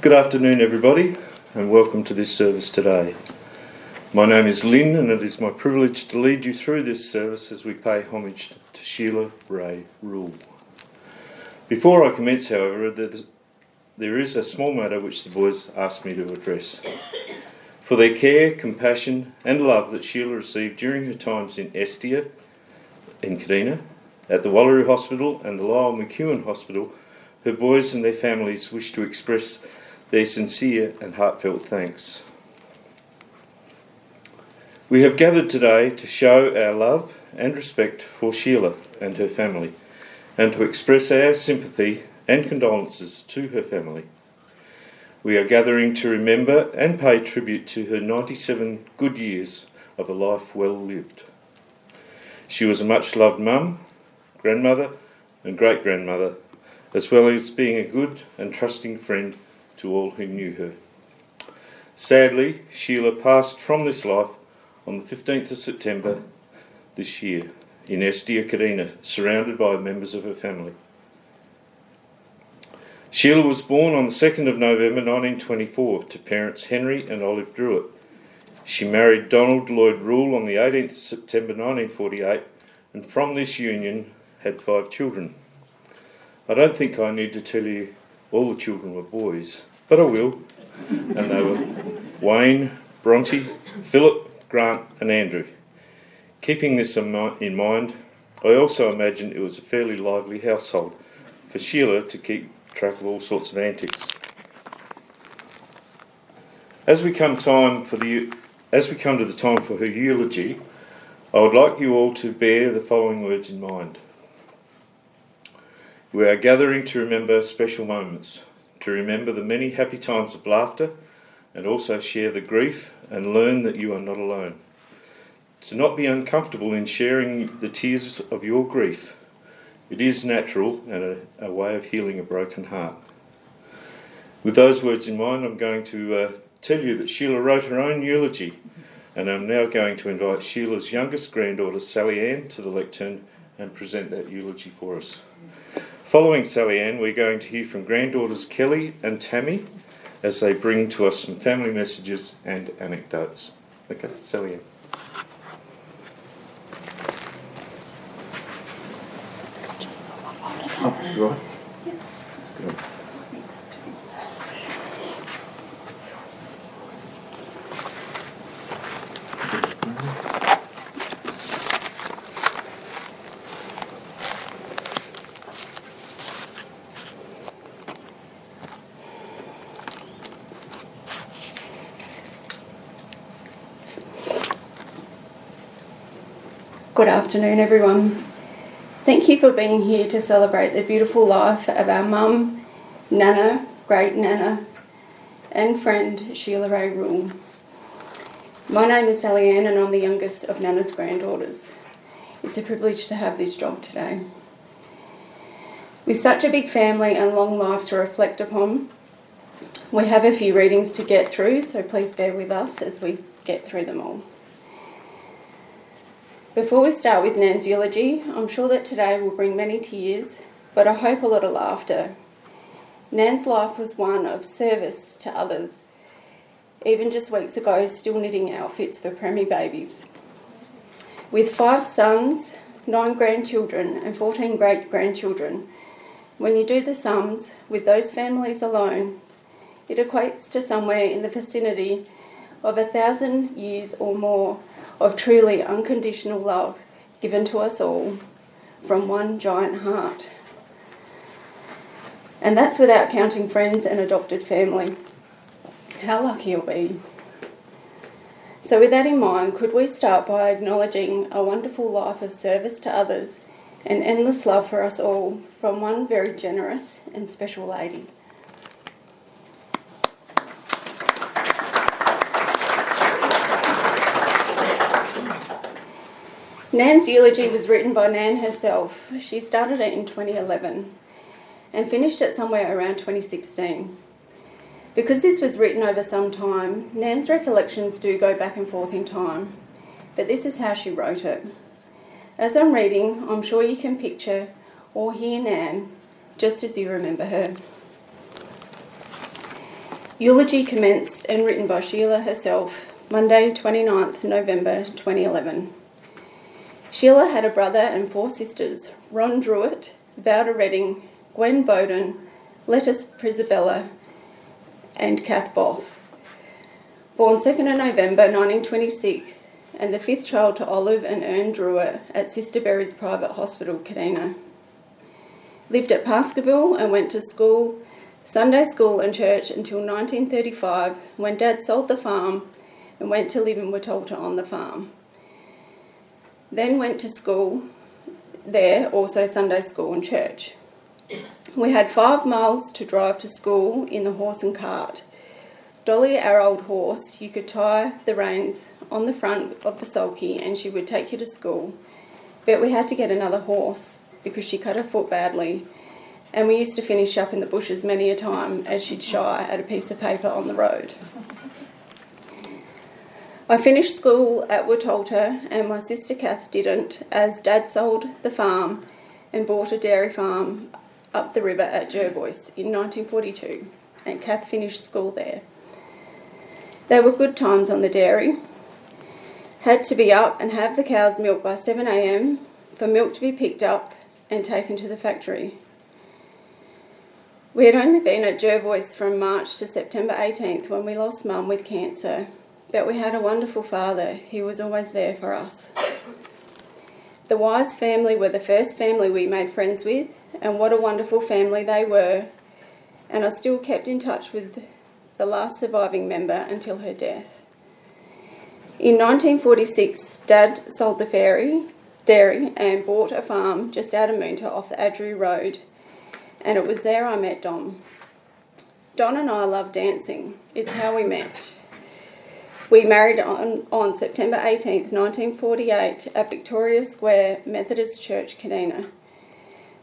Good afternoon, everybody, and welcome to this service today. My name is Lynn, and it is my privilege to lead you through this service as we pay homage to Sheila Ray Rule. Before I commence, however, there is a small matter which the boys asked me to address. For their care, compassion, and love that Sheila received during her times in Estia, in Kadina, at the Wallaroo Hospital and the Lyell McEwen Hospital, her boys and their families wish to express their sincere and heartfelt thanks. We have gathered today to show our love and respect for Sheila and her family, and to express our sympathy and condolences to her family. We are gathering to remember and pay tribute to her 97 good years of a life well lived. She was a much-loved mum, grandmother and great-grandmother, as well as being a good and trusting friend to all who knew her. Sadly, Sheila passed from this life on the 15th of September this year in Estia, Kadina, surrounded by members of her family. Sheila was born on the 2nd of November 1924 to parents Henry and Olive Druitt. She married Donald Lloyd Rule on the 18th of September 1948, and from this union had 5 children. I don't think I need to tell you all the children were boys, but I will. And they were Wayne, Bronte, Philip, Grant and Andrew. Keeping this in mind, I also imagine it was a fairly lively household for Sheila to keep track of all sorts of antics. As we come to the time for her eulogy, I would like you all to bear the following words in mind. We are gathering to remember special moments, to remember the many happy times of laughter, and also share the grief and learn that you are not alone. To not be uncomfortable in sharing the tears of your grief. It is natural and a way of healing a broken heart. With those words in mind, I'm going to tell you that Sheila wrote her own eulogy, and I'm now going to invite Sheila's youngest granddaughter, Sally Ann, to the lectern and present that eulogy for us. Following Sally Ann, we're going to hear from granddaughters Kelly and Tammy as they bring to us some family messages and anecdotes. Okay, Sally Ann. Oh, you all right? Good. Good afternoon, everyone. Thank you for being here to celebrate the beautiful life of our mum, Nana, great Nana, and friend Sheila Ray Rule. My name is Sally Ann and I'm the youngest of Nana's granddaughters. It's a privilege to have this job today. With such a big family and long life to reflect upon, we have a few readings to get through, so please bear with us as we get through them all. Before we start with Nan's eulogy, I'm sure that today will bring many tears, but I hope a lot of laughter. Nan's life was one of service to others. Even just weeks ago, still knitting outfits for preemie babies. With 5 sons, 9 grandchildren and 14 great-grandchildren, when you do the sums with those families alone, it equates to somewhere in the vicinity of 1,000 years or more of truly unconditional love given to us all from one giant heart. And that's without counting friends and adopted family. How lucky are we? So with that in mind, could we start by acknowledging a wonderful life of service to others and endless love for us all from one very generous and special lady. Nan's eulogy was written by Nan herself. She started it in 2011 and finished it somewhere around 2016. Because this was written over some time, Nan's recollections do go back and forth in time, but this is how she wrote it. As I'm reading, I'm sure you can picture or hear Nan just as you remember her. Eulogy commenced and written by Sheila herself, Monday 29th November 2011. Sheila had a brother and 4 sisters, Ron Druitt, Vauda Redding, Gwen Bowden, Lettuce Prisabella and Kath Both. Born 2nd of November 1926 and the 5th child to Olive and Ern Druitt at Sister Berry's Private Hospital, Kadina. Lived at Pascoeville and went to school, Sunday school and church until 1935 when Dad sold the farm and went to live in Watolta on the farm. Then went to school there, also Sunday school and church. We had 5 miles to drive to school in the horse and cart. Dolly, our old horse, you could tie the reins on the front of the sulky and she would take you to school. But we had to get another horse because she cut her foot badly, and we used to finish up in the bushes many a time as she'd shy at a piece of paper on the road. I finished school at Watolta and my sister Kath didn't, as Dad sold the farm and bought a dairy farm up the river at Jervois in 1942, and Kath finished school there. They were good times on the dairy. Had to be up and have the cows milked by 7 a.m. for milk to be picked up and taken to the factory. We had only been at Jervois from March to September 18th when we lost Mum with cancer, but we had a wonderful father. He was always there for us. The Wise family were the first family we made friends with, and what a wonderful family they were, and I still kept in touch with the last surviving member until her death. In 1946, Dad sold the dairy and bought a farm just out of Moonta off the Adru Road, and it was there I met Don. Don and I love dancing. It's how we met. We married on September 18th, 1948 at Victoria Square Methodist Church, Kadina.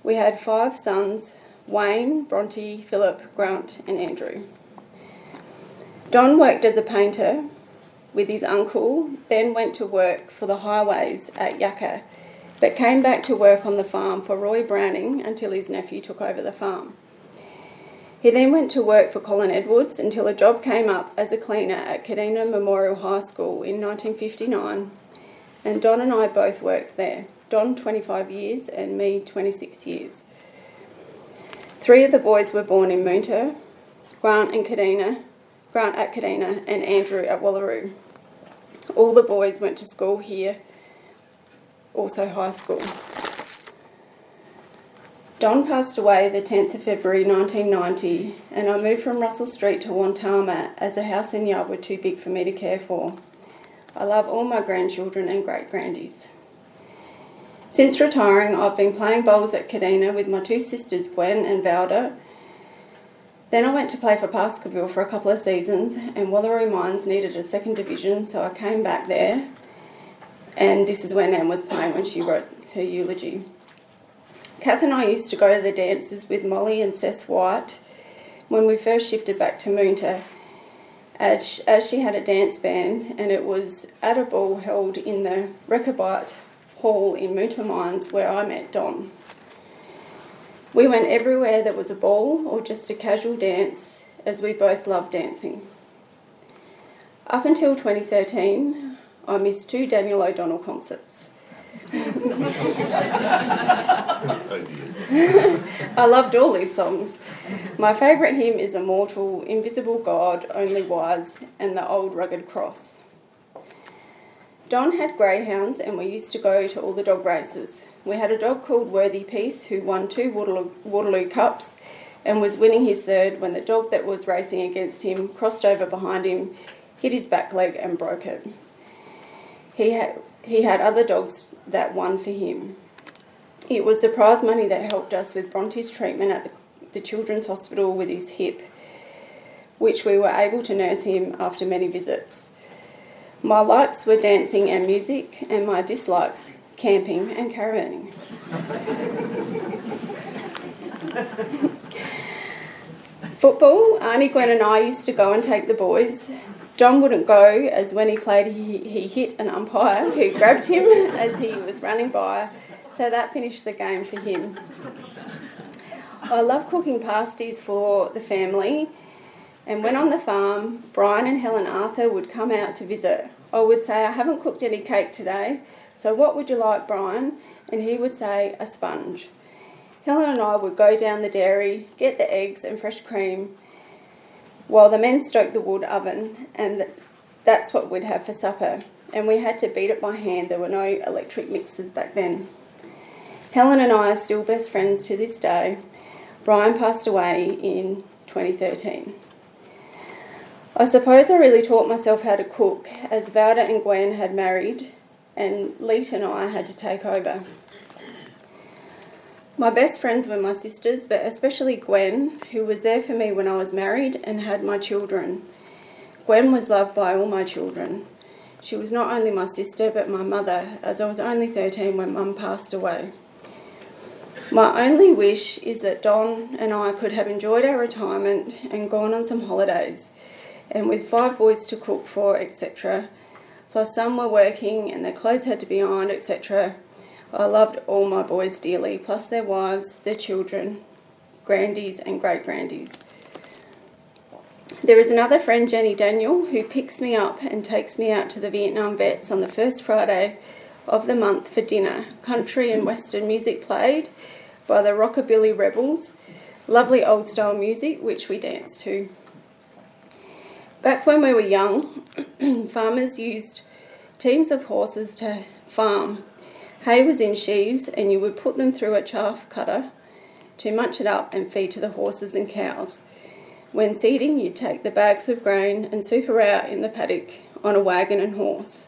We had 5 sons, Wayne, Bronte, Philip, Grant and Andrew. Don worked as a painter with his uncle, then went to work for the highways at Yucca, but came back to work on the farm for Roy Browning until his nephew took over the farm. He then went to work for Colin Edwards until a job came up as a cleaner at Kadina Memorial High School in 1959, and Don and I both worked there. Don 25 years and me 26 years. 3 of the boys were born in Moonta, Grant at Kadina and Andrew at Wallaroo. All the boys went to school here, also high school. Don passed away the 10th of February 1990, and I moved from Russell Street to Wantama as the house and yard were too big for me to care for. I love all my grandchildren and great-grandies. Since retiring, I've been playing bowls at Kadina with my 2 sisters, Gwen and Vauda. Then I went to play for Pascoeville for a couple of seasons, and Wallaroo Mines needed a 2nd division, so I came back there. And this is where Nan was playing when she wrote her eulogy. Kath and I used to go to the dances with Molly and Cess White when we first shifted back to Moonta, as she had a dance band, and it was at a ball held in the Rechabite Hall in Moonta Mines where I met Don. We went everywhere there was a ball or just a casual dance, as we both loved dancing. Up until 2013, I missed 2 Daniel O'Donnell concerts. I loved all these songs. My favourite hymn is Immortal, Invisible God, Only Wise, and The Old Rugged Cross. Don had greyhounds and we used to go to all the dog races. We had a dog called Worthy Peace who won 2 Waterloo Cups and was winning his 3rd when the dog that was racing against him crossed over behind him, hit his back leg and broke it. He had other dogs that won for him. It was the prize money that helped us with Bronte's treatment at the Children's Hospital with his hip, which we were able to nurse him after many visits. My likes were dancing and music, and my dislikes, camping and caravanning. Football, Arnie, Gwen and I used to go and take the boys. John wouldn't go, as when he played he hit an umpire who grabbed him as he was running by, so that finished the game for him. I love cooking pasties for the family, And when on the farm, Brian and Helen Arthur would come out to visit. I would say, I haven't cooked any cake today, so what would you like, Brian? And he would say, a sponge. Helen and I would go down the dairy, get the eggs and fresh cream, while the men stoked the wood oven, and that's what we'd have for supper. And we had to beat it by hand. There were no electric mixers back then. Helen and I are still best friends to this day. Brian passed away in 2013. I suppose I really taught myself how to cook as Valda and Gwen had married and Leet and I had to take over. My best friends were my sisters, but especially Gwen, who was there for me when I was married and had my children. Gwen was loved by all my children. She was not only my sister, but my mother, as I was only 13 when Mum passed away. My only wish is that Don and I could have enjoyed our retirement and gone on some holidays, and with 5 boys to cook for, etc., plus some were working and their clothes had to be ironed, etc., I loved all my boys dearly, plus their wives, their children, grandies and great-grandies. There is another friend, Jenny Daniel, who picks me up and takes me out to the Vietnam vets on the first Friday of the month for dinner. Country and Western music played by the Rockabilly Rebels, lovely old-style music which we danced to. Back when we were young, farmers used teams of horses to farm. Hay was in sheaves and you would put them through a chaff cutter to munch it up and feed to the horses and cows. When seeding, you'd take the bags of grain and super out in the paddock on a wagon and horse.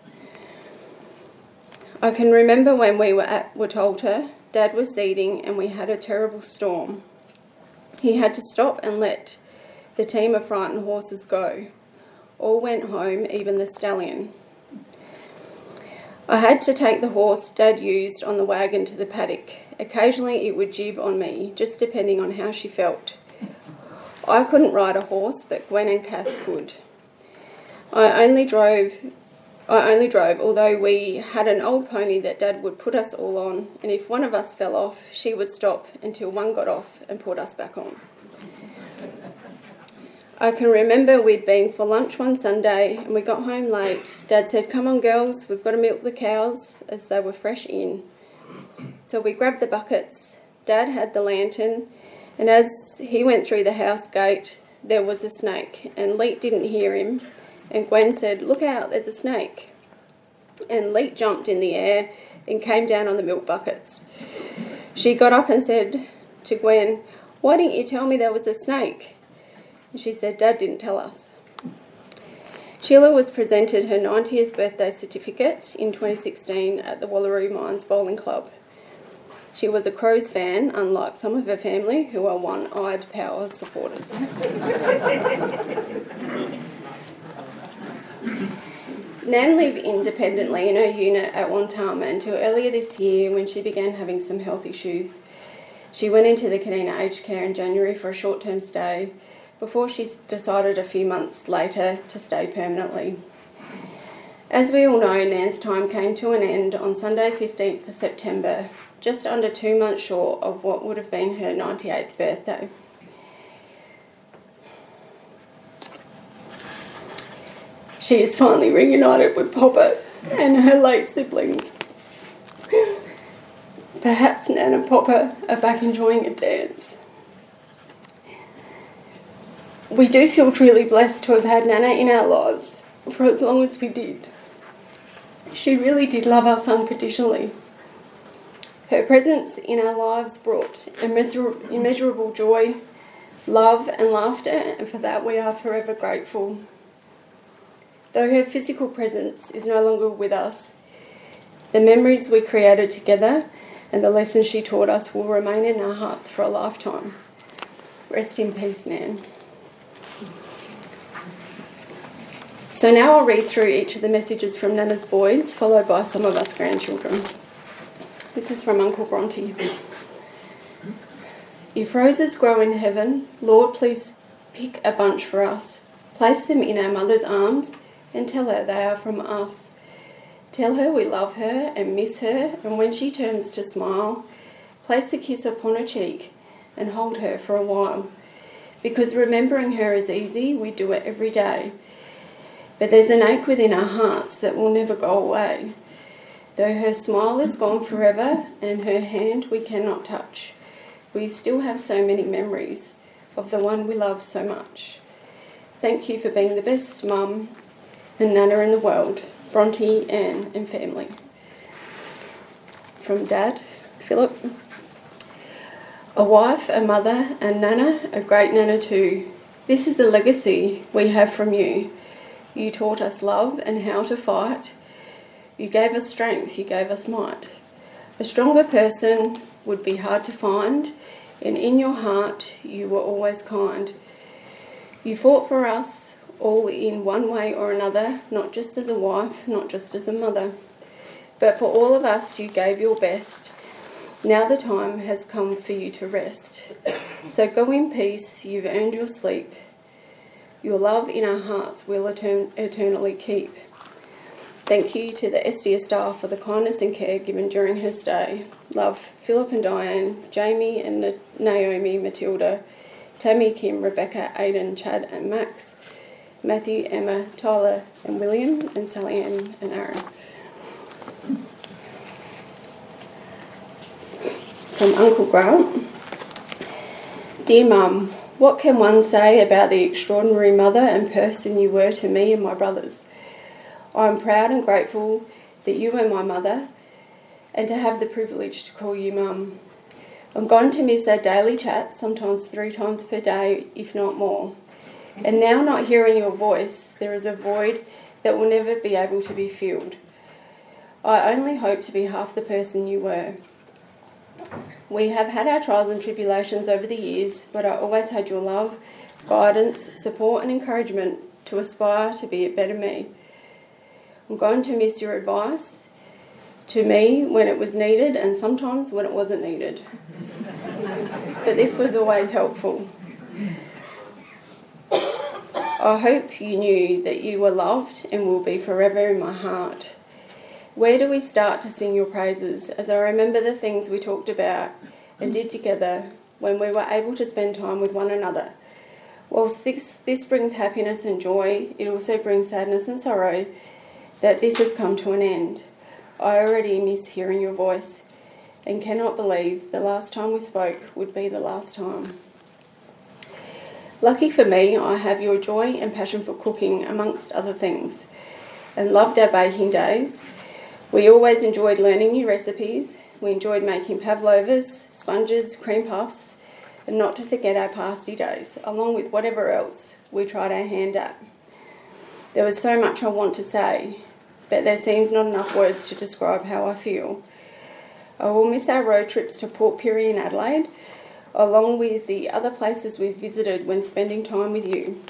I can remember when we were at Watolta, Dad was seeding and we had a terrible storm. He had to stop and let the team of frightened horses go. All went home, even the stallion. I had to take the horse Dad used on the wagon to the paddock. Occasionally it would jib on me, just depending on how she felt. I couldn't ride a horse, but Gwen and Kath could. I only drove, although we had an old pony that Dad would put us all on, and if one of us fell off, she would stop until one got off and put us back on. I can remember we'd been for lunch one Sunday and we got home late. Dad said, "Come on girls, we've got to milk the cows," as they were fresh in. So we grabbed the buckets. Dad had the lantern, and as he went through the house gate, there was a snake, and Leet didn't hear him, and Gwen said, "Look out, there's a snake." And Leet jumped in the air and came down on the milk buckets. She got up and said to Gwen, "Why didn't you tell me there was a snake?" And she said, "Dad didn't tell us." Sheila was presented her 90th birthday certificate in 2016 at the Wallaroo Mines Bowling Club. She was a Crows fan, unlike some of her family who are one-eyed Power supporters. Nan lived independently in her unit at Wantama until earlier this year when she began having some health issues. She went into the Kadina Aged Care in January for a short-term stay before she decided a few months later to stay permanently. As we all know, Nan's time came to an end on Sunday 15th of September, just under 2 months short of what would have been her 98th birthday. She is finally reunited with Papa and her late siblings. Perhaps Nan and Papa are back enjoying a dance. We do feel truly blessed to have had Nana in our lives for as long as we did. She really did love us unconditionally. Her presence in our lives brought immeasurable joy, love and laughter, and for that we are forever grateful. Though her physical presence is no longer with us, the memories we created together and the lessons she taught us will remain in our hearts for a lifetime. Rest in peace, Nan. So now I'll read through each of the messages from Nana's boys, followed by some of us grandchildren. This is from Uncle Bronte. If roses grow in heaven, Lord, please pick a bunch for us. Place them in our mother's arms and tell her they are from us. Tell her we love her and miss her, and when she turns to smile, place a kiss upon her cheek and hold her for a while. Because remembering her is easy, we do it every day. But there's an ache within our hearts that will never go away. Though her smile is gone forever and her hand we cannot touch, we still have so many memories of the one we love so much. Thank you for being the best mum and nana in the world, Bronte, Anne and family. From Dad, Philip. A wife, a mother, a nana, a great nana too. This is the legacy we have from you. You taught us love and how to fight. You gave us strength, you gave us might. A stronger person would be hard to find, and in your heart you were always kind. You fought for us all in one way or another, not just as a wife, not just as a mother. But for all of us you gave your best. Now the time has come for you to rest. So go in peace, you've earned your sleep. Your love in our hearts will eternally keep. Thank you to the SDS staff for the kindness and care given during her stay. Love, Philip and Diane, Jamie and Naomi, Matilda, Tammy, Kim, Rebecca, Aidan, Chad and Max, Matthew, Emma, Tyler and William, and Sally Ann and Aaron. From Uncle Grant. Dear Mum, what can one say about the extraordinary mother and person you were to me and my brothers? I am proud and grateful that you were my mother and to have the privilege to call you Mum. I'm going to miss our daily chats, sometimes 3 times per day, if not more. And now not hearing your voice, there is a void that will never be able to be filled. I only hope to be half the person you were. We have had our trials and tribulations over the years, but I always had your love, guidance, support and encouragement to aspire to be a better me. I'm going to miss your advice to me when it was needed and sometimes when it wasn't needed. But this was always helpful. I hope you knew that you were loved and will be forever in my heart. Where do we start to sing your praises, as I remember the things we talked about and did together when we were able to spend time with one another? Whilst this brings happiness and joy, it also brings sadness and sorrow that this has come to an end. I already miss hearing your voice and cannot believe the last time we spoke would be the last time. Lucky for me, I have your joy and passion for cooking, amongst other things, and loved our baking days. We always enjoyed learning new recipes. We enjoyed making pavlovas, sponges, cream puffs, and not to forget our pasty days, along with whatever else we tried our hand at. There was so much I want to say, but there seems not enough words to describe how I feel. I will miss our road trips to Port Pirie and Adelaide, along with the other places we've visited when spending time with you,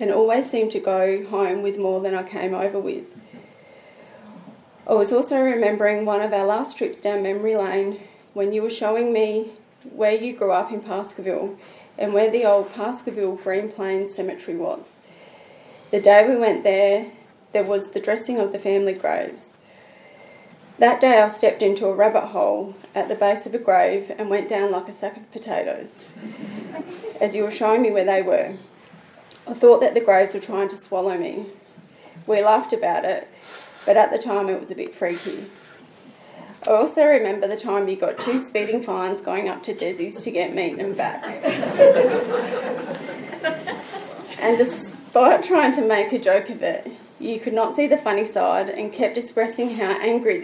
and always seem to go home with more than I came over with. I was also remembering one of our last trips down memory lane when you were showing me where you grew up in Pascoeville and where the old Pascoeville Green Plains Cemetery was. The day we went there was the dressing of the family graves. That day I stepped into a rabbit hole at the base of a grave and went down like a sack of potatoes as you were showing me where they were. I thought that the graves were trying to swallow me. We laughed about it, but at the time it was a bit freaky. I also remember the time you got 2 speeding fines going up to Desi's to get meat and back. And despite trying to make a joke of it, you could not see the funny side and kept expressing your anger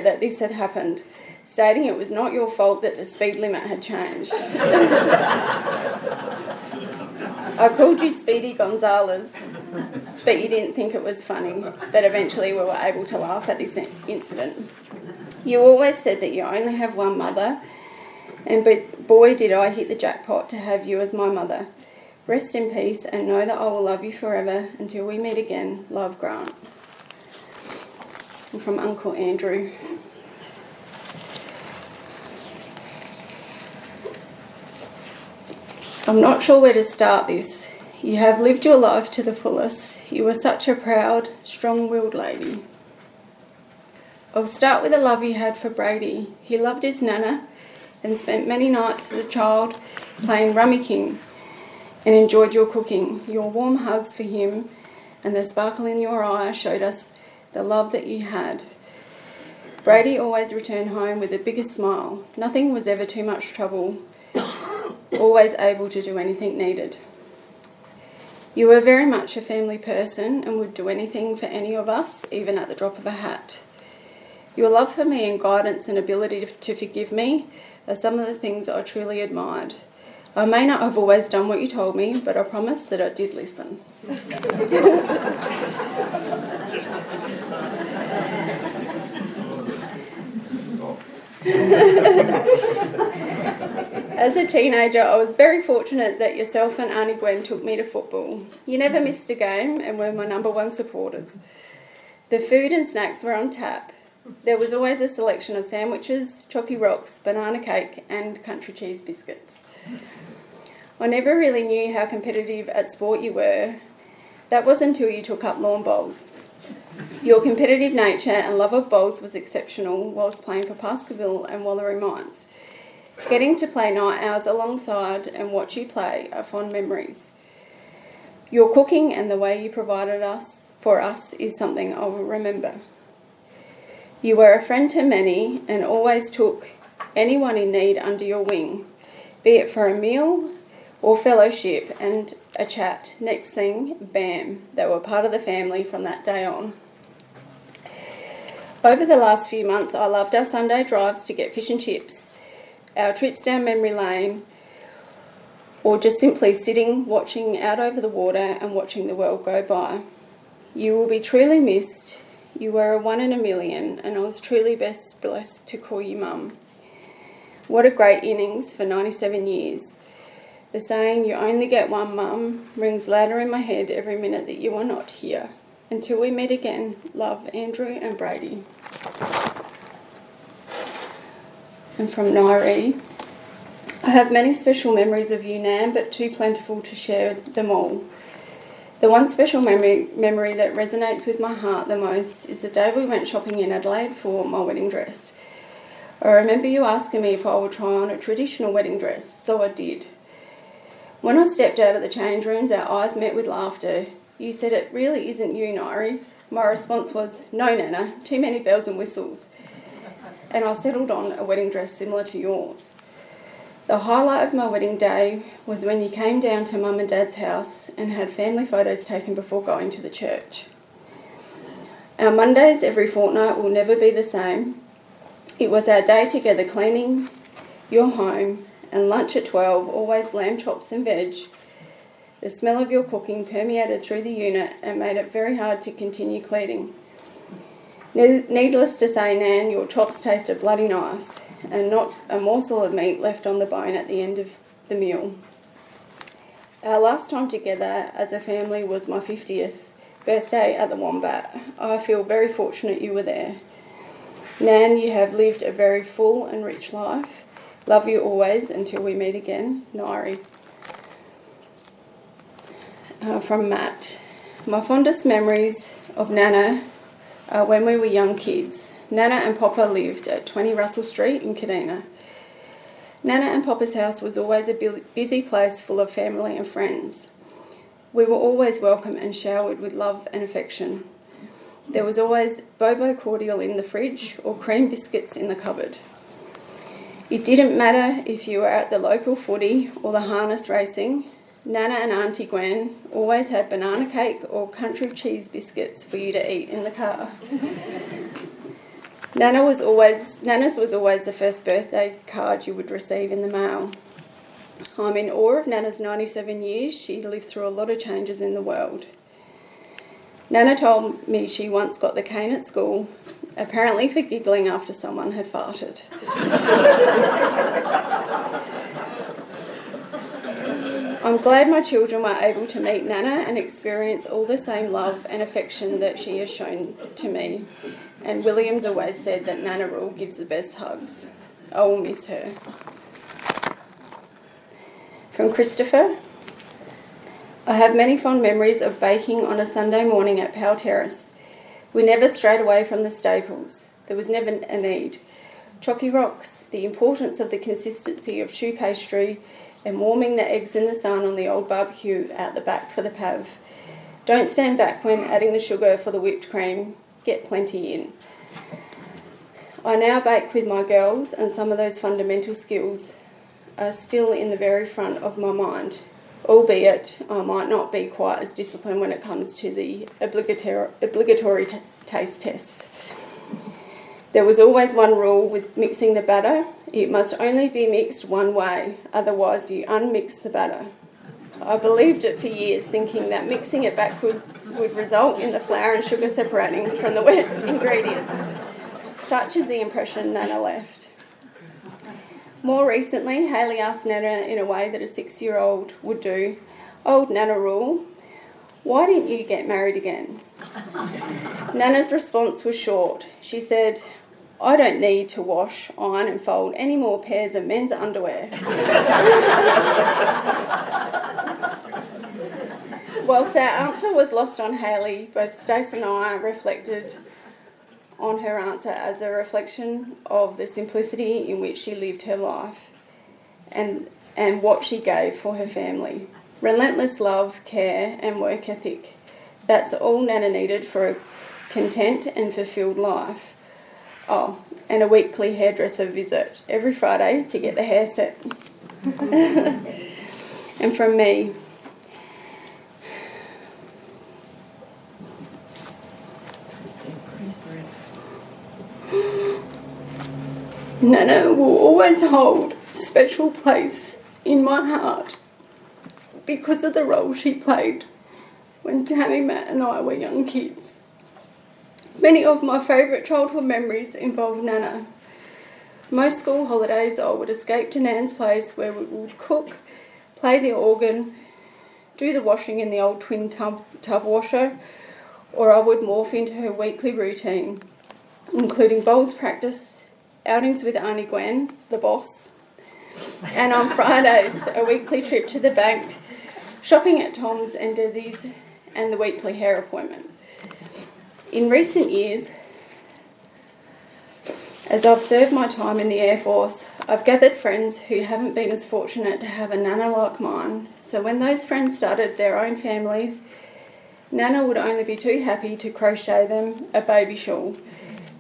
that this had happened, stating it was not your fault that the speed limit had changed. I called you Speedy Gonzalez, but you didn't think it was funny. But eventually we were able to laugh at this incident. You always said that you only have one mother, but boy did I hit the jackpot to have you as my mother. Rest in peace and know that I will love you forever until we meet again. Love, Grant. And from Uncle Andrew. I'm not sure where to start this. You have lived your life to the fullest. You were such a proud, strong-willed lady. I'll start with the love you had for Brady. He loved his nana and spent many nights as a child playing Rummy King and enjoyed your cooking. Your warm hugs for him and the sparkle in your eye showed us the love that you had. Brady always returned home with the biggest smile. Nothing was ever too much trouble, always able to do anything needed. You were very much a family person and would do anything for any of us, even at the drop of a hat. Your love for me and guidance and ability to forgive me are some of the things I truly admired. I may not have always done what you told me, but I promise that I did listen. As a teenager, I was very fortunate that yourself and Auntie Gwen took me to football. You never missed a game and were my number one supporters. The food and snacks were on tap. There was always a selection of sandwiches, chocky rocks, banana cake and country cheese biscuits. I never really knew how competitive at sport you were. That was until you took up lawn bowls. Your competitive nature and love of bowls was exceptional whilst playing for Pascaville and Wallery Mines. Getting to play night hours alongside and watch you play are fond memories. Your cooking and the way you provided for us is something I will remember. You were a friend to many and always took anyone in need under your wing, be it for a meal or fellowship and a chat. Next thing, bam, they were part of the family from that day on. Over the last few months, I loved our Sunday drives to get fish and chips, our trips down memory lane, or just simply sitting, watching out over the water and watching the world go by. You will be truly missed. You were a one in a million, and I was truly best blessed to call you Mum. What a great innings for 97 years. The saying, you only get one mum, rings louder in my head every minute that you are not here. Until we meet again, love, Andrew and Brady. And from Nairi, I have many special memories of you, Nan, but too plentiful to share them all. The one special memory that resonates with my heart the most is the day we went shopping in Adelaide for my wedding dress. I remember you asking me if I would try on a traditional wedding dress, so I did. When I stepped out of the change rooms, our eyes met with laughter. You said, it really isn't you, Nairi. My response was, no, Nana, too many bells and whistles. And I settled on a wedding dress similar to yours. The highlight of my wedding day was when you came down to Mum and Dad's house and had family photos taken before going to the church. Our Mondays every fortnight will never be the same. It was our day together cleaning your home and lunch at 12, always lamb chops and veg. The smell of your cooking permeated through the unit and made it very hard to continue cleaning. Needless to say, Nan, your chops tasted bloody nice and not a morsel of meat left on the bone at the end of the meal. Our last time together as a family was my 50th birthday at the Wombat. I feel very fortunate you were there. Nan, you have lived a very full and rich life. Love you always until we meet again. Nairi. From Matt. My fondest memories of Nana are when we were young kids. Nana and Papa lived at 20 Russell Street in Kadina. Nana and Papa's house was always a busy place full of family and friends. We were always welcome and showered with love and affection. There was always Bobo cordial in the fridge or cream biscuits in the cupboard. It didn't matter if you were at the local footy or the harness racing. Nana and Auntie Gwen always had banana cake or country cheese biscuits for you to eat in the car. Nana's was always the first birthday card you would receive in the mail. I'm in awe of Nana's 97 years. She lived through a lot of changes in the world. Nana told me she once got the cane at school, apparently for giggling after someone had farted. I'm glad my children were able to meet Nana and experience all the same love and affection that she has shown to me. And William's always said that Nana Rule gives the best hugs. I will miss her. From Christopher. I have many fond memories of baking on a Sunday morning at Powell Terrace. We never strayed away from the staples. There was never a need. chalky rocks, the importance of the consistency of choux pastry, and warming the eggs in the sun on the old barbecue out the back for the pav. Don't stand back when adding the sugar for the whipped cream. Get plenty in. I now bake with my girls, and some of those fundamental skills are still in the very front of my mind, albeit I might not be quite as disciplined when it comes to the obligatory taste test. There was always one rule with mixing the batter: it must only be mixed one way, otherwise you unmix the batter. I believed it for years, thinking that mixing it backwards would result in the flour and sugar separating from the wet ingredients. Such is the impression Nana left. More recently, Hayley asked Nana in a way that a 6-year-old would do, "Old Nana rule, why didn't you get married again?" Nana's response was short. She said, "I don't need to wash, iron and fold any more pairs of men's underwear." Whilst our answer was lost on Hayley, both Stace and I reflected on her answer as a reflection of the simplicity in which she lived her life and what she gave for her family. Relentless love, care and work ethic. That's all Nana needed for a content and fulfilled life. Oh, and a weekly hairdresser visit every Friday to get the hair set. And from me, Nana will always hold a special place in my heart because of the role she played when Tammy, Matt and I were young kids. Many of my favourite childhood memories involve Nana. Most school holidays I would escape to Nan's place where we would cook, play the organ, do the washing in the old twin tub washer, or I would morph into her weekly routine, including bowls practice, outings with Auntie Gwen, the boss, and on Fridays, a weekly trip to the bank, shopping at Tom's and Desi's, and the weekly hair appointment. In recent years, as I've served my time in the Air Force, I've gathered friends who haven't been as fortunate to have a Nana like mine. So when those friends started their own families, Nana would only be too happy to crochet them a baby shawl,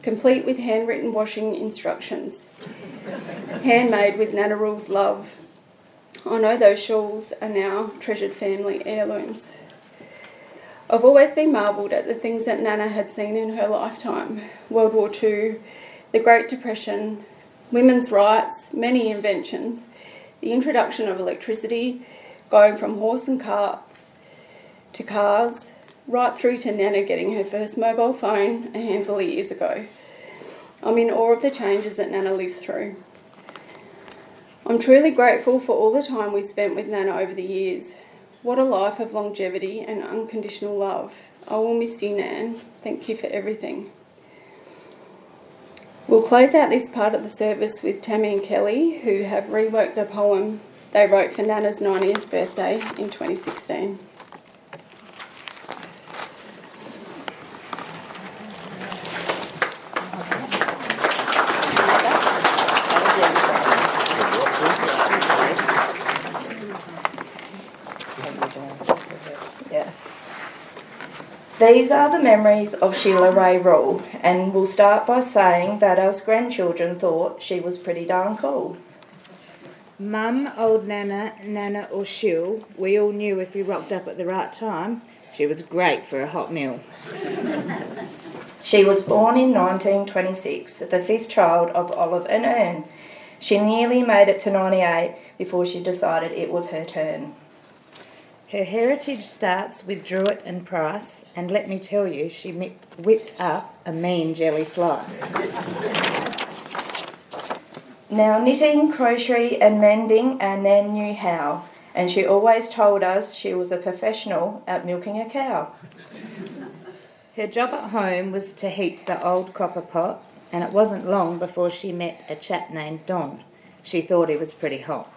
complete with handwritten washing instructions, handmade with Nana Rule's love. I know those shawls are now treasured family heirlooms. I've always been marvelled at the things that Nana had seen in her lifetime: World War II, the Great Depression, women's rights, many inventions, the introduction of electricity, going from horse and carts to cars, right through to Nana getting her first mobile phone a handful of years ago. I'm in awe of the changes that Nana lived through. I'm truly grateful for all the time we spent with Nana over the years. What a life of longevity and unconditional love. I will miss you, Nan. Thank you for everything. We'll close out this part of the service with Tammy and Kelly, who have reworked the poem they wrote for Nana's 90th birthday in 2016. These are the memories of Sheila Ray Rule, and we'll start by saying that us grandchildren thought she was pretty darn cool. Mum, old Nana, Nana or Sheil, we all knew if we rocked up at the right time, she was great for a hot meal. She was born in 1926, the fifth child of Olive and Ern. She nearly made it to 98 before she decided it was her turn. Her heritage starts with Druitt and Price, and let me tell you, she whipped up a mean jelly slice. Now knitting, crochet and mending, and Nan knew how, and she always told us she was a professional at milking a cow. Her job at home was to heat the old copper pot, and it wasn't long before she met a chap named Don. She thought he was pretty hot.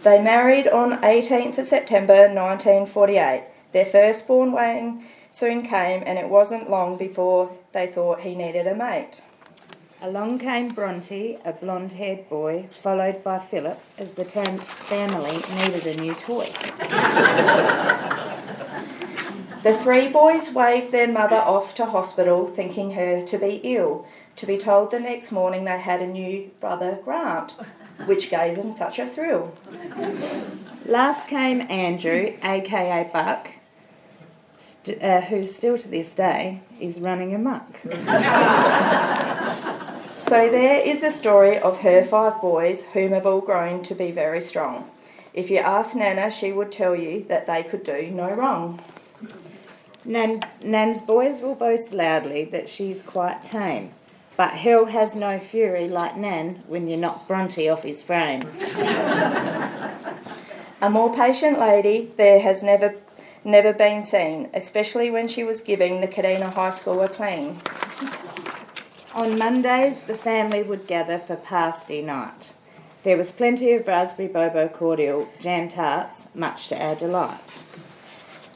They married on 18th of September 1948. Their firstborn Wayne soon came, and it wasn't long before they thought he needed a mate. Along came Bronte, a blonde-haired boy, followed by Philip, as the family needed a new toy. The three boys waved their mother off to hospital, thinking her to be ill, to be told the next morning they had a new brother, Grant, which gave them such a thrill. Last came Andrew, aka Buck, who still to this day is running amok. So there is the story of her 5 boys, whom have all grown to be very strong. If you ask Nana, she would tell you that they could do no wrong. Nan's boys will boast loudly that she's quite tame, but hell has no fury like Nan when you knock Bronte off his frame. A more patient lady there has never been seen, especially when she was giving the Kadina High School a clean. On Mondays, the family would gather for pasty night. There was plenty of raspberry bobo cordial, jam tarts, much to our delight.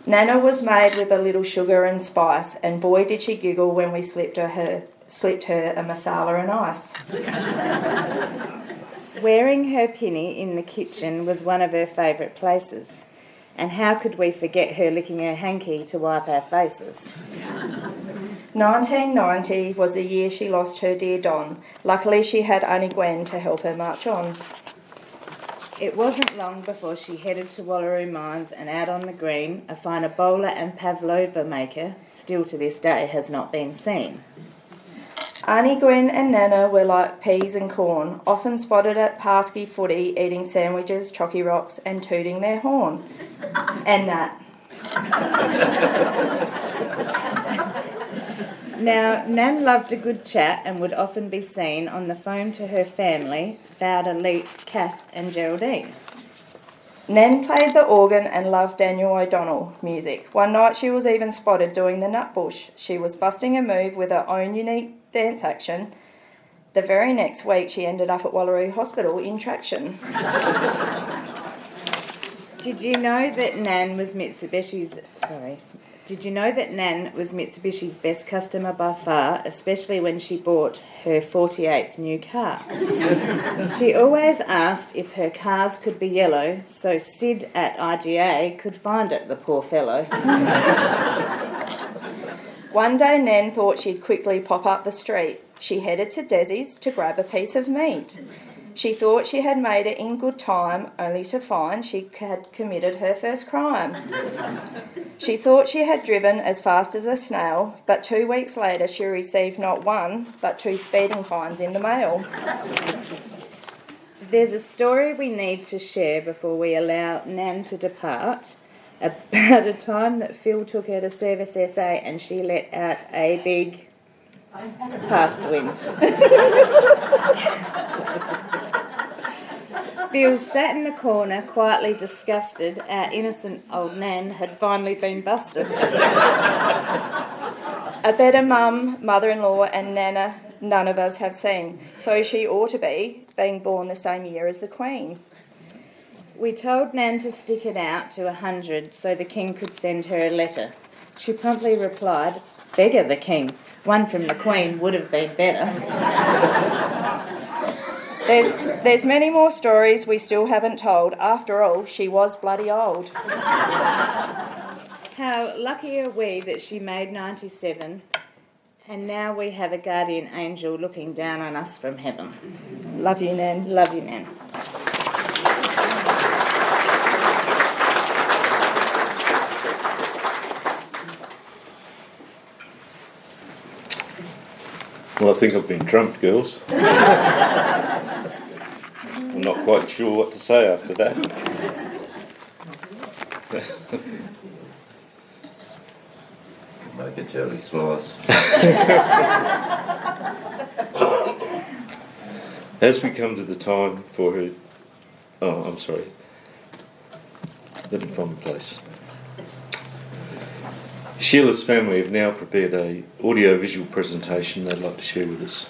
Nana was made with a little sugar and spice, and boy did she giggle when we slipped her a masala and ice. Wearing her pinny in the kitchen was one of her favourite places, and how could we forget her licking her hanky to wipe our faces? 1990 was the year she lost her dear Don. Luckily she had Auntie Gwen to help her march on. It wasn't long before she headed to Wallaroo Mines, and out on the green, a finer bowler and pavlova maker, still to this day, has not been seen. Auntie Gwen and Nana were like peas and corn, often spotted at Parsky footy, eating sandwiches, chocky rocks and tooting their horn. And that. Now, Nan loved a good chat and would often be seen on the phone to her family, Fowder, Leet, Kath and Geraldine. Nan played the organ and loved Daniel O'Donnell music. One night she was even spotted doing the nutbush. She was busting a move with her own unique dance action. The very next week she ended up at Wallaroo Hospital in traction. Did you know that Nan was Mitsubishi's best customer by far, especially when she bought her 48th new car? She always asked if her cars could be yellow, so Sid at IGA could find it, the poor fellow. One day Nan thought she'd quickly pop up the street. She headed to Desi's to grab a piece of meat. She thought she had made it in good time, only to find she had committed her first crime. She thought she had driven as fast as a snail, but 2 weeks later she received not 1, but 2 speeding fines in the mail. There's a story we need to share before we allow Nan to depart, about a time that Phil took her to Service SA and she let out a big past wind. Phil sat in the corner, quietly disgusted. Our innocent old Nan had finally been busted. A better mum, mother-in-law and Nana none of us have seen, so she ought to be, being born the same year as the Queen. We told Nan to stick it out to 100 so the King could send her a letter. She promptly replied, "Beggar the King. One from the Queen would have been better." There's many more stories we still haven't told. After all, she was bloody old. How lucky are we that she made 97, and now we have a guardian angel looking down on us from heaven. Love you, Nan. Love you, Nan. Well, I think I've been trumped, girls. I'm not quite sure what to say after that. Make a jelly slice. As we come to the time for her... Oh, I'm sorry. Let me find my place. Sheila's family have now prepared a audio-visual presentation they'd like to share with us.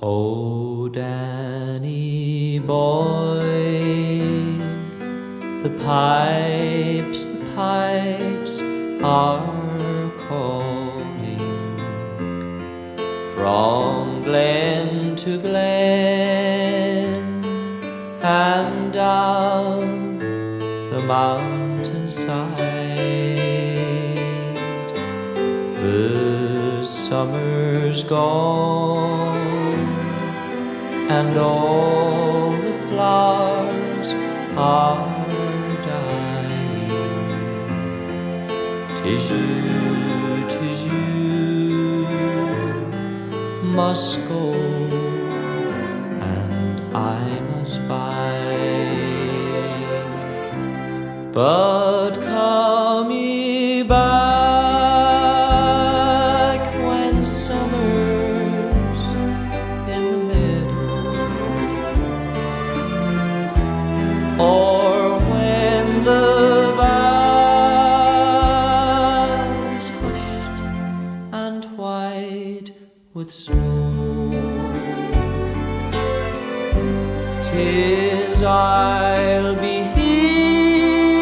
Oh, Danny boy, the pipes are calling from glen to glen and down the mountainside. The summer's gone and all the flowers are dying. 'Tis you must go and I must bide. But come ye back when summer's in the meadow, or when the valley's hushed and white with snow. 'Tis I'll be here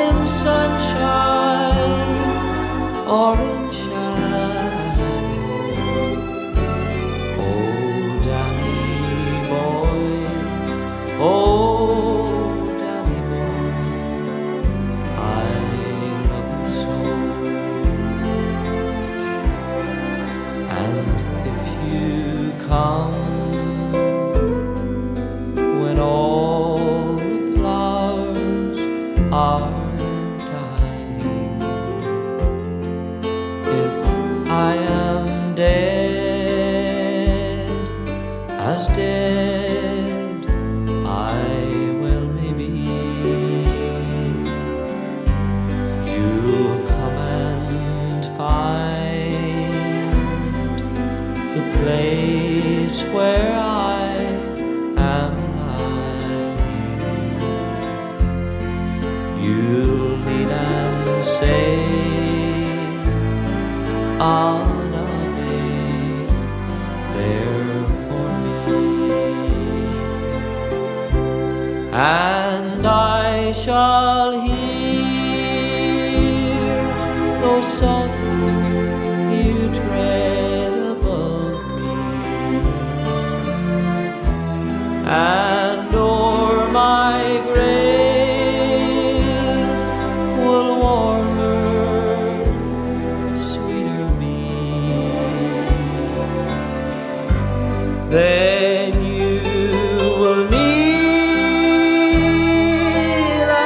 in sunshine or in shadow. Oh, Danny boy, oh, Danny boy, I love you so. And if you come when all the flowers are dying, if I am dead, as dead I well may be, you'll come and find the place where I am lying. You'll lean and say, Anna, there for me, and I shall hear those soft you tread above me, and o'er my grave will warmer, sweeter be. Then you will kneel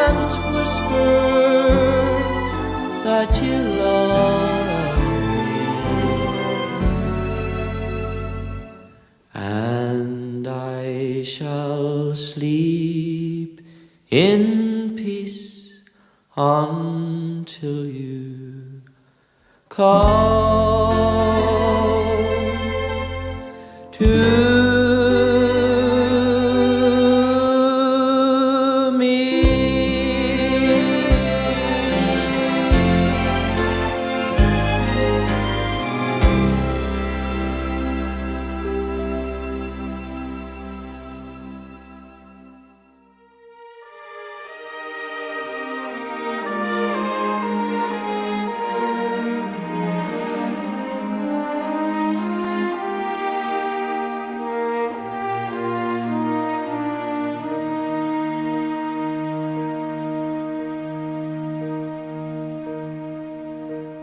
and whisper that you love me, in peace until you call to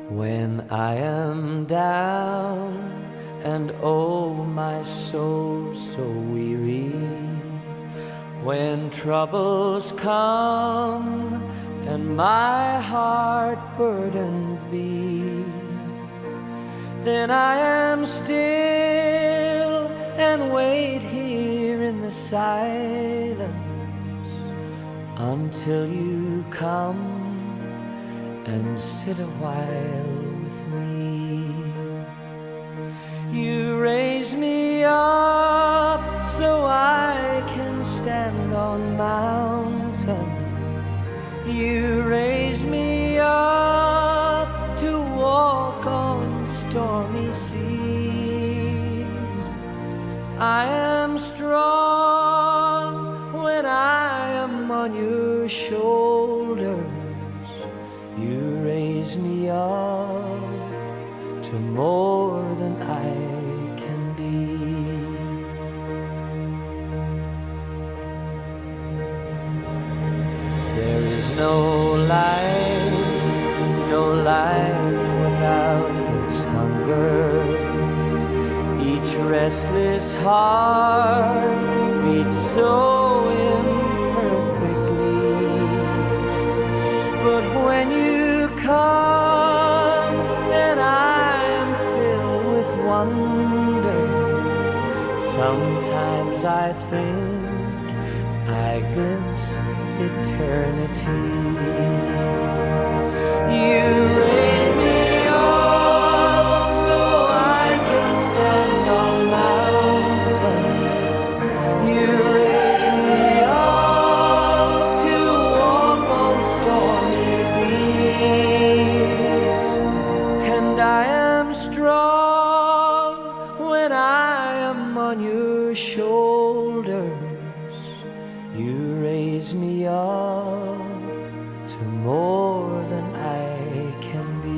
when I am down and oh my soul so weary, when troubles come and my heart burdened be, then I am still and wait here in the silence until you come and sit a while with me. You raise me up so I can stand on mountains. You raise me up to walk on stormy seas. I am strong when I am on your shoulders. You raise me up to more than I can be. There is no life without its hunger. Each restless heart beats so imperfectly. But when you come and I am filled with wonder, sometimes I think I glimpse eternity. You raise me up so I can stand on mountains. You raise me up to walk on stormy seas. And I am strong when I am on your shoulders. You raise me up to more than I can be.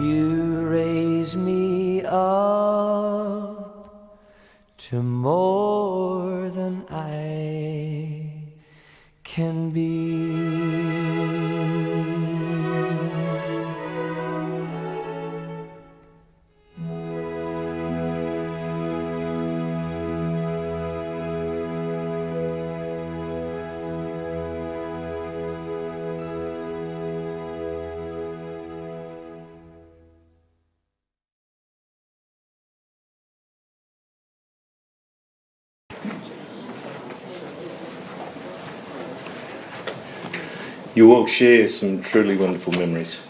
You raise me up to more than I can be. You all share some truly wonderful memories.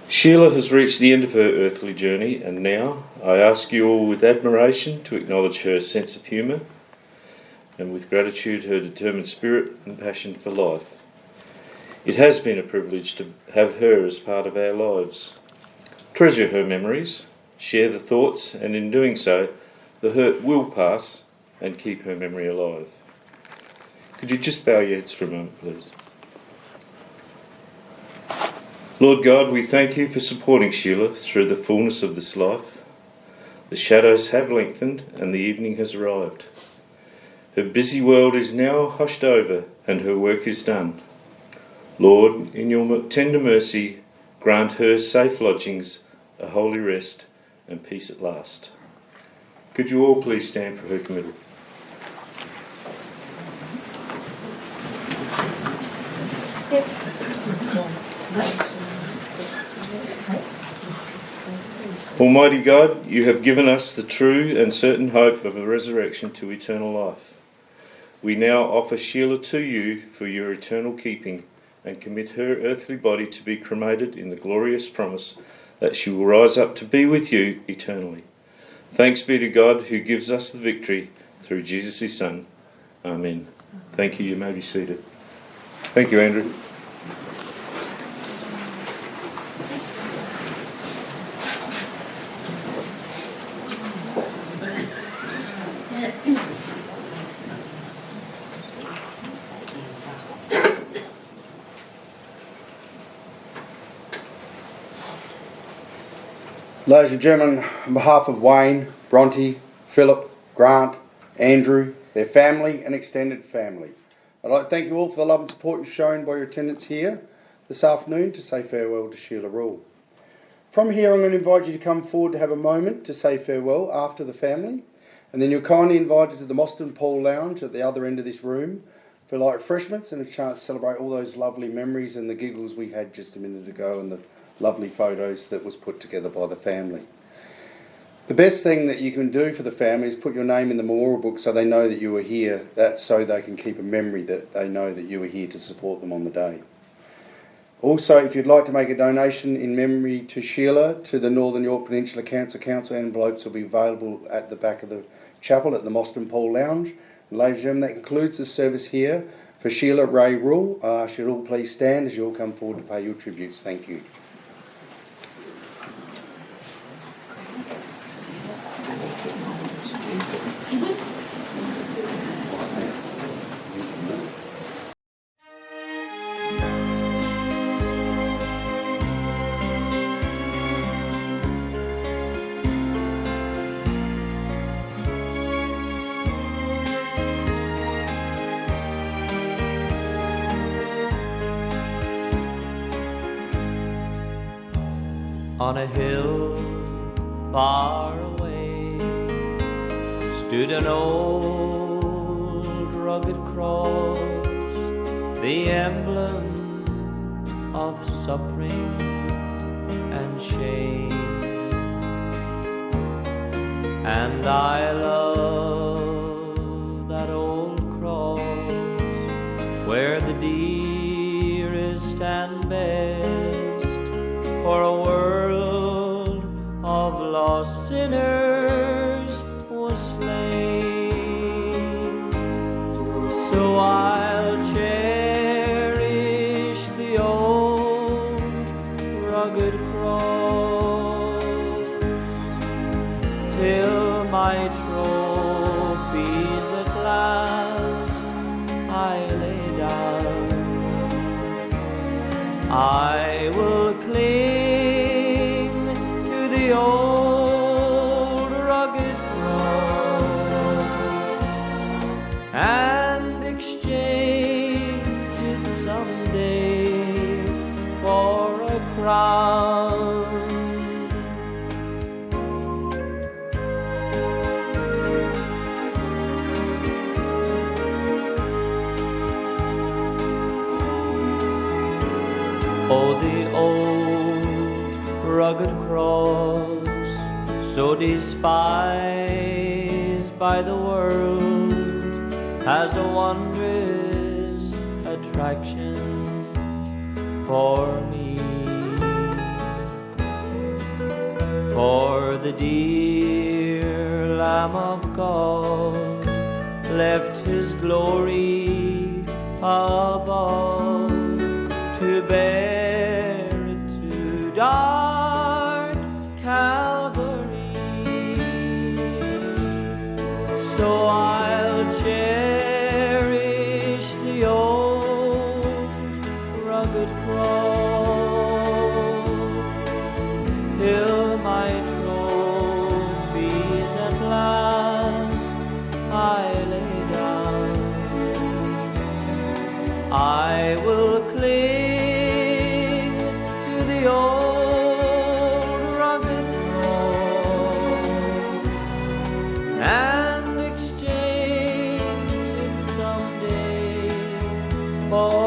Sheila has reached the end of her earthly journey, and now I ask you all with admiration to acknowledge her sense of humour and with gratitude her determined spirit and passion for life. It has been a privilege to have her as part of our lives. Treasure her memories, share the thoughts, and in doing so, the hurt will pass and keep her memory alive. Could you just bow your heads for a moment, please? Lord God, we thank you for supporting Sheila through the fullness of this life. The shadows have lengthened and the evening has arrived. Her busy world is now hushed over and her work is done. Lord, in your tender mercy, grant her safe lodgings, a holy rest and peace at last. Could you all please stand for her committal? Almighty God, you have given us the true and certain hope of a resurrection to eternal life. We now offer Sheila to you for your eternal keeping and commit her earthly body to be cremated in the glorious promise that she will rise up to be with you eternally. Thanks be to God who gives us the victory through Jesus his Son. Amen. Thank you. You may be seated. Thank you, Andrew. Ladies and gentlemen, on behalf of Wayne, Bronte, Philip, Grant, Andrew, their family and extended family, I'd like to thank you all for the love and support you've shown by your attendance here this afternoon to say farewell to Sheila Rule. From here, I'm going to invite you to come forward to have a moment to say farewell after the family, and then you're kindly invited to the Moston Pool Lounge at the other end of this room for light refreshments and a chance to celebrate all those lovely memories and the giggles we had just a minute ago and the lovely photos that was put together by the family. The best thing that you can do for the family is put your name in the memorial book so they know that you were here, that's so they can keep a memory that they know that you were here to support them on the day. Also, if you'd like to make a donation in memory to Sheila to the Northern York Peninsula Cancer Council, envelopes will be available at the back of the chapel at the Moston Pool Lounge. And ladies and gentlemen, that concludes the service here for Sheila Ray Rule. I ask you to all please stand as you all come forward to pay your tributes. Thank you. On a hill far away stood an old rugged cross, the emblem of suffering and shame. And I love that old cross where the dearest and best for a world of lost sinners was slain. So I'll cherish the old rugged cross till my trophies at last I lay down. I will cling to the old rugged cross and exchange it someday for a crown. Oh, the old rugged cross, so despised by the world, has a wondrous attraction for me. For the dear Lamb of God left his glory above to bear it to dark Calvary. So I'll cherish the old rugged cross till my trophies at last I lay down. I will cling to the old rugged cross and exchange it someday for